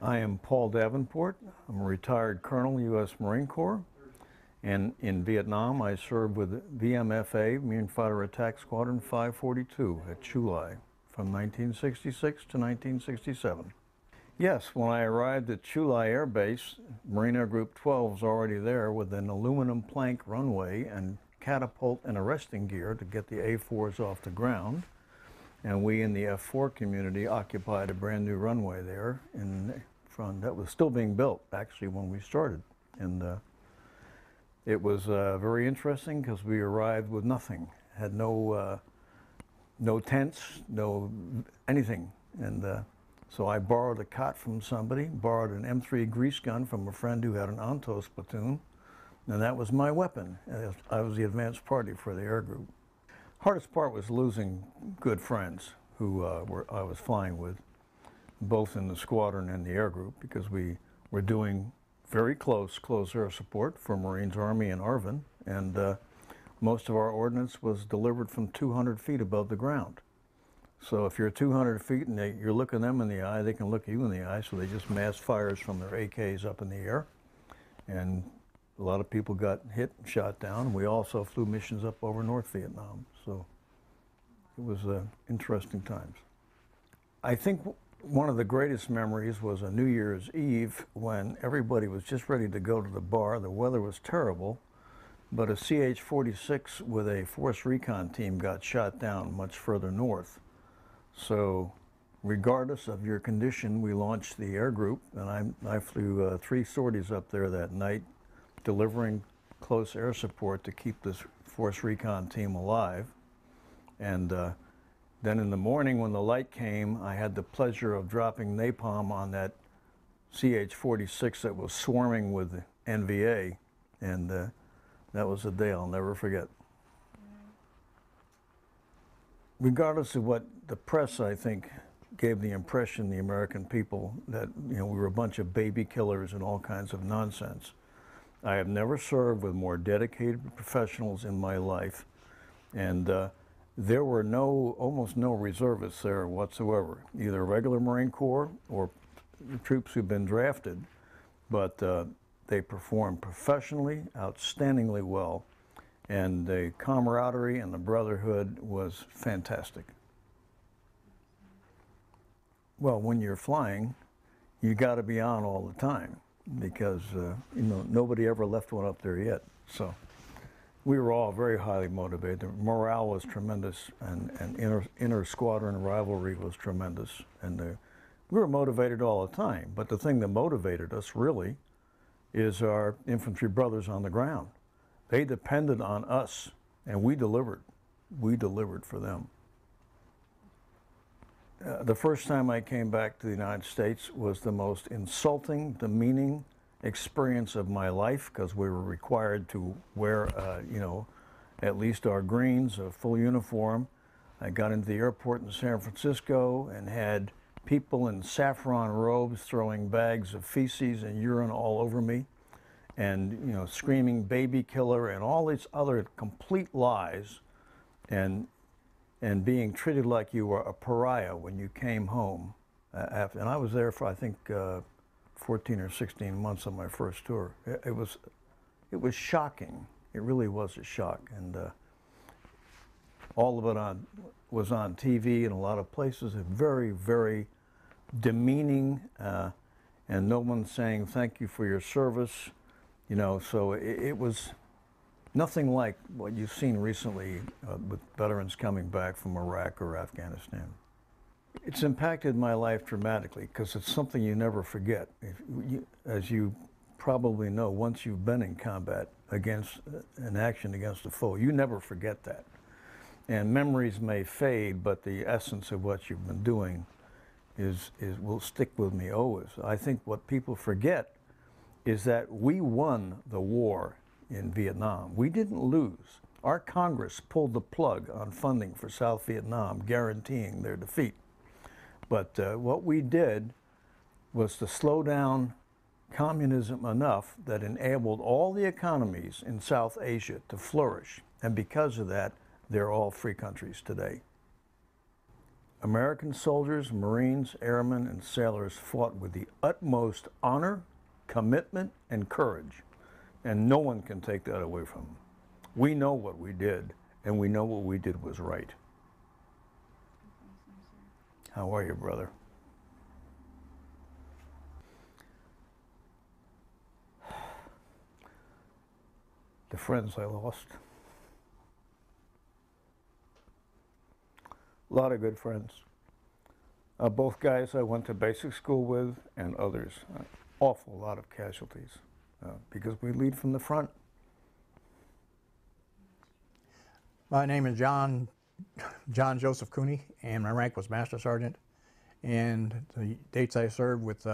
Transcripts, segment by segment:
I am Paul Davenport. I'm a retired Colonel, U.S. Marine Corps. And in Vietnam, I served with VMFA, Marine Fighter Attack Squadron 542 at Chu Lai from 1966 to 1967. Yes, when I arrived at Chu Lai Air Base, Marine Air Group 12 was already there with an aluminum plank runway and catapult and arresting gear to get the A-4s off the ground. And we in the F-4 community occupied a brand new runway there in front that was still being built actually when we started. And it was very interesting because we arrived with nothing, had no tents, no anything. And so I borrowed a cot from somebody, borrowed an M3 grease gun from a friend who had an Ontos platoon, and that was my weapon. I was the advanced party for the air group. Hardest part was losing good friends who I was flying with, both in the squadron and the air group, because we were doing very close air support for Marines, Army, and ARVN, and most of our ordnance was delivered from 200 feet above the ground. So if you're 200 feet and you're looking them in the eye, they can look you in the eye, so they just mass fires from their AKs up in the air. And a lot of people got hit and shot down. We also flew missions up over North Vietnam, so it was interesting times. I think one of the greatest memories was a New Year's Eve when everybody was just ready to go to the bar. The weather was terrible, but a CH-46 with a force recon team got shot down much further north. So regardless of your condition, we launched the air group, and I flew 3 sorties up there that night, delivering close air support to keep this force recon team alive. And then in the morning when the light came, I had the pleasure of dropping napalm on that CH-46 that was swarming with NVA, and that was a day I'll never forget. Regardless of what the press, I think, gave the impression, the American people, that we were a bunch of baby killers and all kinds of nonsense, I have never served with more dedicated professionals in my life, and there were almost no reservists there whatsoever, either regular Marine Corps or troops who've been drafted, but they performed professionally, outstandingly well, and the camaraderie and the brotherhood was fantastic. Well, when you're flying, you got to be on all the time, because nobody ever left one up there yet. So we were all very highly motivated. The morale was tremendous, and inter squadron rivalry was tremendous, and we were motivated all the time. But the thing that motivated us really is our infantry brothers on the ground. They depended on us, and we delivered. We delivered for them. The first time I came back to the United States was the most insulting, demeaning experience of my life, because we were required to wear, at least our greens, a full uniform. I got into the airport in San Francisco and had people in saffron robes throwing bags of feces and urine all over me, and screaming baby killer and all these other complete lies, and being treated like you were a pariah when you came home. And I was there for, I think, 14 or 16 months on my first tour. It was shocking. It really was a shock, and all of it was on TV in a lot of places. Very, very demeaning, and no one saying thank you for your service. So it was nothing like what you've seen recently with veterans coming back from Iraq or Afghanistan. It's impacted my life dramatically, because it's something you never forget. As you probably know, once you've been in combat against an action against a foe, you never forget that. And memories may fade, but the essence of what you've been doing will stick with me always. I think what people forget is that we won the war in Vietnam. We didn't lose. Our Congress pulled the plug on funding for South Vietnam, guaranteeing their defeat. But what we did was to slow down communism enough that enabled all the economies in South Asia to flourish. And because of that, they're all free countries today. American soldiers, Marines, airmen, and sailors fought with the utmost honor, commitment, and courage, and no one can take that away from them. We know what we did, and we know what we did was right. How are you, brother? The friends I lost. A lot of good friends. Both guys I went to basic school with and others. Awful lot of casualties because we lead from the front. My name is John Joseph Cooney, and my rank was Master Sergeant. And the dates I served with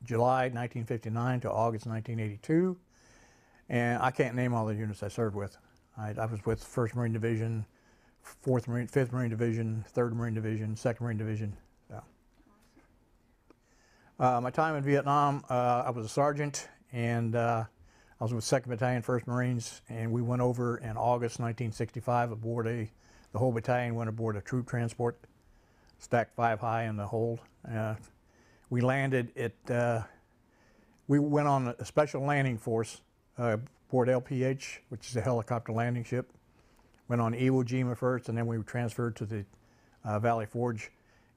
July 1959 to August 1982. And I can't name all the units I served with. I was with 1st Marine Division, 4th Marine, 5th Marine Division, 3rd Marine Division, 2nd Marine Division. So. My time in Vietnam, I was a sergeant, and I was with 2nd Battalion, 1st Marines, and we went over in August 1965 aboard the whole battalion went aboard a troop transport, stacked 5 high in the hold. We landed at, we went on a special landing force aboard LPH, which is a helicopter landing ship. Went on Iwo Jima first, and then we were transferred to the Valley Forge.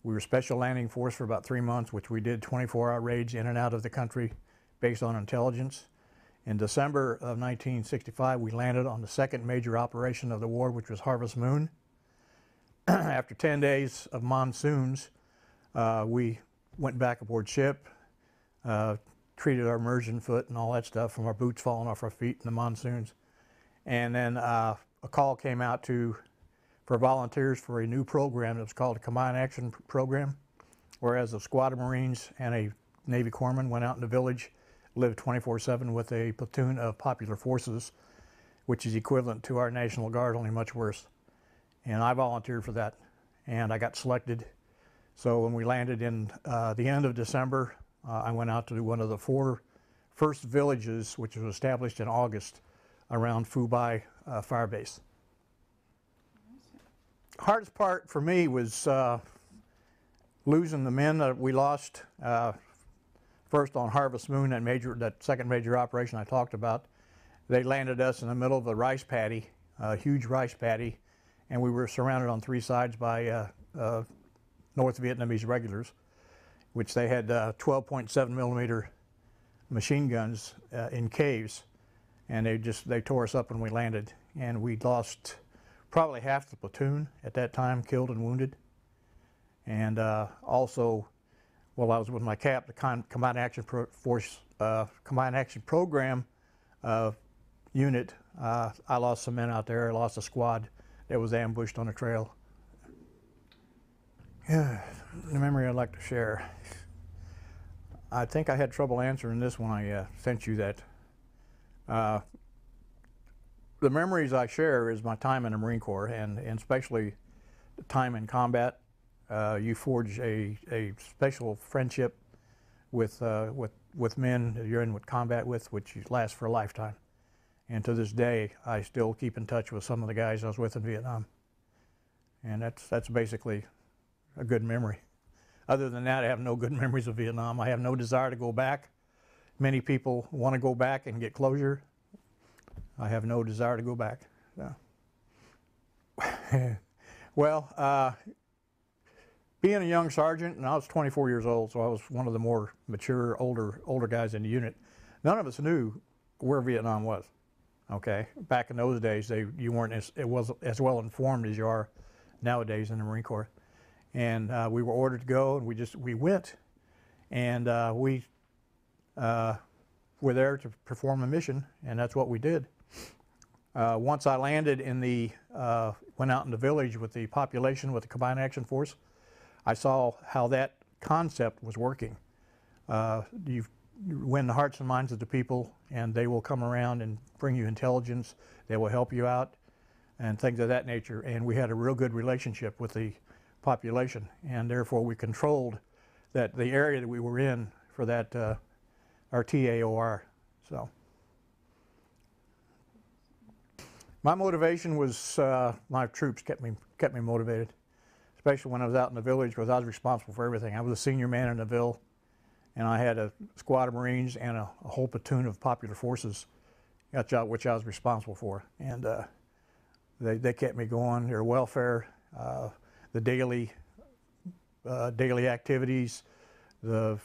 We were special landing force for about 3 months, which we did 24-hour raids in and out of the country based on intelligence. In December of 1965, we landed on the 2nd major operation of the war, which was Harvest Moon. After 10 days of monsoons, we went back aboard ship, treated our immersion foot and all that stuff from our boots falling off our feet in the monsoons. And then a call came out for volunteers for a new program that was called a Combined Action Program, whereas a squad of Marines and a Navy corpsman went out in the village, lived 24/7 with a platoon of Popular Forces, which is equivalent to our National Guard, only much worse. And I volunteered for that, and I got selected. So when we landed in the end of December, I went out to one of the 4 first villages, which was established in August around Phu Bai Fire Base. Hardest part for me was losing the men that we lost. First on Harvest Moon, that 2nd major operation I talked about. They landed us in the middle of a rice paddy, a huge rice paddy, and we were surrounded on 3 sides by North Vietnamese regulars, which they had 12.7 millimeter machine guns in caves, and they tore us up when we landed, and we lost probably half the platoon at that time, killed and wounded. And also, while I was with my CAP, the Combined Action Combined Action Program unit, I lost some men out there. I lost a squad that was ambushed on a trail. The memory I'd like to share. I think I had trouble answering this when I sent you that. The memories I share is my time in the Marine Corps, and especially the time in combat. You forge a special friendship with men that you're in combat with, which lasts for a lifetime. And to this day, I still keep in touch with some of the guys I was with in Vietnam. And that's basically a good memory. Other than that, I have no good memories of Vietnam. I have no desire to go back. Many people want to go back and get closure. I have no desire to go back. So. Well, being a young sergeant, and I was 24 years old, so I was one of the more mature, older guys in the unit. None of us knew where Vietnam was. Okay, back in those days, you weren't as well informed as you are nowadays in the Marine Corps. And we were ordered to go, and we went, and we were there to perform a mission, and that's what we did. Once I landed went out in the village with the population, with the Combined Action Force, I saw how that concept was working. You win the hearts and minds of the people, and they will come around and bring you intelligence. They will help you out, and things of that nature. And we had a real good relationship with the population, and therefore we controlled the area that we were in for that our TAOR. So my motivation was my troops kept me motivated, especially when I was out in the village, because I was responsible for everything. I was a senior man in the Ville, and I had a squad of Marines and a whole platoon of Popular Forces, which I was responsible for. And they kept me going. Their welfare, the daily activities, the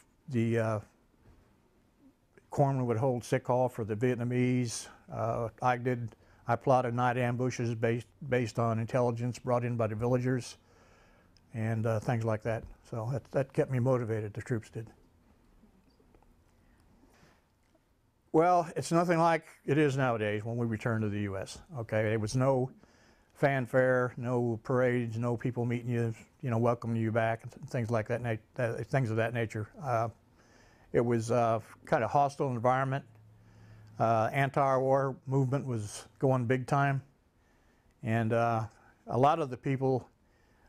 corpsman would hold sick call for the Vietnamese. I plotted night ambushes based on intelligence brought in by the villagers and things like that. So that kept me motivated, the troops did. Well, it's nothing like it is nowadays when we return to the U.S. Okay, there was no fanfare, no parades, no people meeting you, welcoming you back, and things like that, things of that nature. It was kind of hostile environment. Anti-war movement was going big time, and a lot of the people,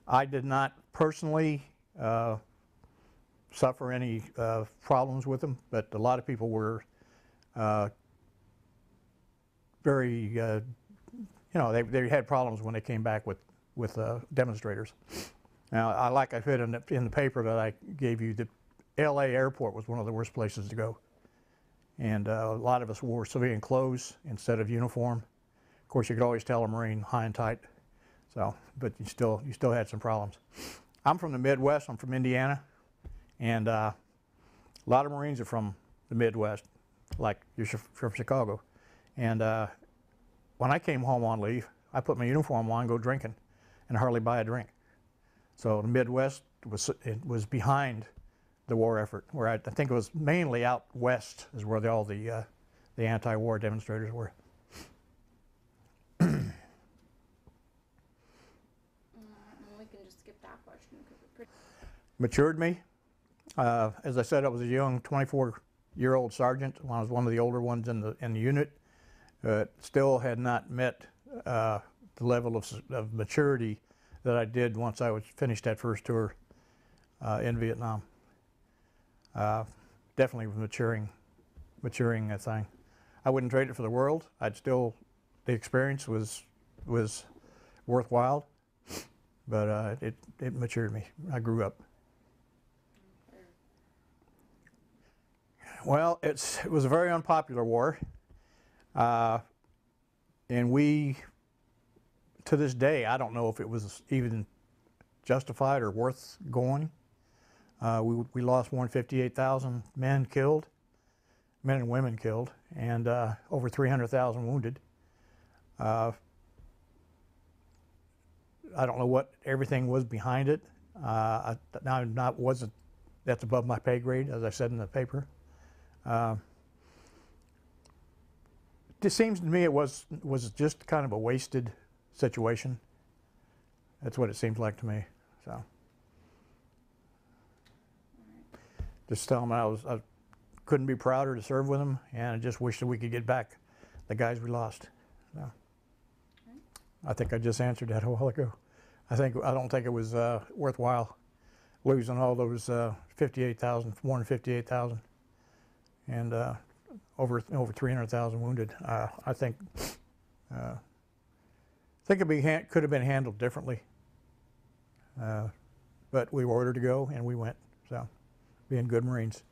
I did not personally suffer any problems with them, but a lot of people were very, they had problems when they came back with demonstrators. Now, like I said in the paper that I gave you, the L.A. airport was one of the worst places to go. And a lot of us wore civilian clothes instead of uniform. Of course, you could always tell a Marine high and tight. So, but you still had some problems. I'm from the Midwest. I'm from Indiana, and a lot of Marines are from the Midwest, like you're from Chicago. And when I came home on leave, I put my uniform on, go drinking, and hardly buy a drink. So the Midwest was behind the war effort, where I think it was mainly out west is where all the anti-war demonstrators were. We can just skip that question. Matured me. As I said, I was a young 24-year-old sergeant when I was one of the older ones in the unit. Still had not met the level of maturity that I did once I was finished that first tour in Vietnam. Definitely maturing a thing. I wouldn't trade it for the world. The experience was worthwhile, but it matured me. I grew up. Well, it was a very unpopular war, and we, to this day, I don't know if it was even justified or worth going. We lost more than 58,000 men killed, men and women killed, and over 300,000 wounded. I don't know what everything was behind it. That's above my pay grade, as I said in the paper. It seems to me it was just kind of a wasted situation. That's what it seems like to me. So. Just tell them I couldn't be prouder to serve with them, and I just wish that we could get back the guys we lost. So, I think I just answered that a while ago. I don't think it was worthwhile losing all those 58,000, more than 58,000, and over 300,000 wounded. I think it could have been handled differently, but we were ordered to go, and we went. So. Being good Marines.